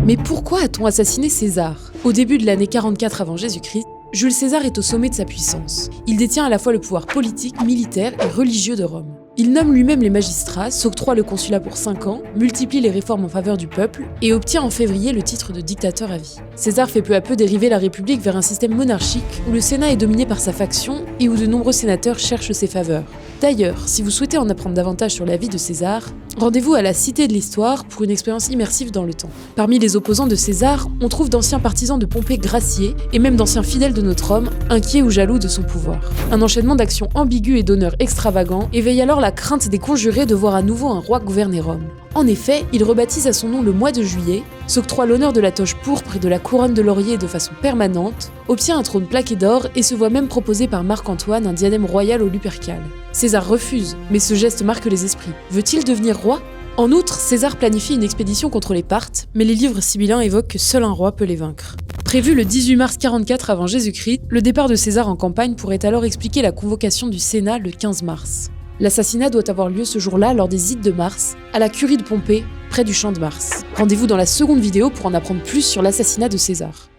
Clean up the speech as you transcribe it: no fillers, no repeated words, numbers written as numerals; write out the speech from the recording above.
Mais pourquoi a-t-on assassiné César? Au début de l'année 44 avant Jésus-Christ, Jules César est au sommet de sa puissance. Il détient à la fois le pouvoir politique, militaire et religieux de Rome. Il nomme lui-même les magistrats, s'octroie le consulat pour 5 ans, multiplie les réformes en faveur du peuple et obtient en février le titre de dictateur à vie. César fait peu à peu dériver la République vers un système monarchique où le Sénat est dominé par sa faction et où de nombreux sénateurs cherchent ses faveurs. D'ailleurs, si vous souhaitez en apprendre davantage sur la vie de César, rendez-vous à la Cité de l'Histoire pour une expérience immersive dans le temps. Parmi les opposants de César, on trouve d'anciens partisans de Pompée graciés et même d'anciens fidèles de notre homme, inquiets ou jaloux de son pouvoir. Un enchaînement d'actions ambiguës et d'honneurs extravagants éveille alors la crainte des conjurés de voir à nouveau un roi gouverner Rome. En effet, il rebaptise à son nom le mois de juillet, s'octroie l'honneur de la toge pourpre et de la couronne de laurier de façon permanente, obtient un trône plaqué d'or et se voit même proposer par Marc-Antoine un diadème royal au Lupercal. César refuse, mais ce geste marque les esprits. Veut-il devenir roi ? En outre, César planifie une expédition contre les Parthes, mais les livres sibyllins évoquent que seul un roi peut les vaincre. Prévu le 18 mars 44 avant Jésus-Christ, le départ de César en campagne pourrait alors expliquer la convocation du Sénat le 15 mars. L'assassinat doit avoir lieu ce jour-là lors des Ides de Mars, à la Curie de Pompée, près du Champ de Mars. Rendez-vous dans la seconde vidéo pour en apprendre plus sur l'assassinat de César.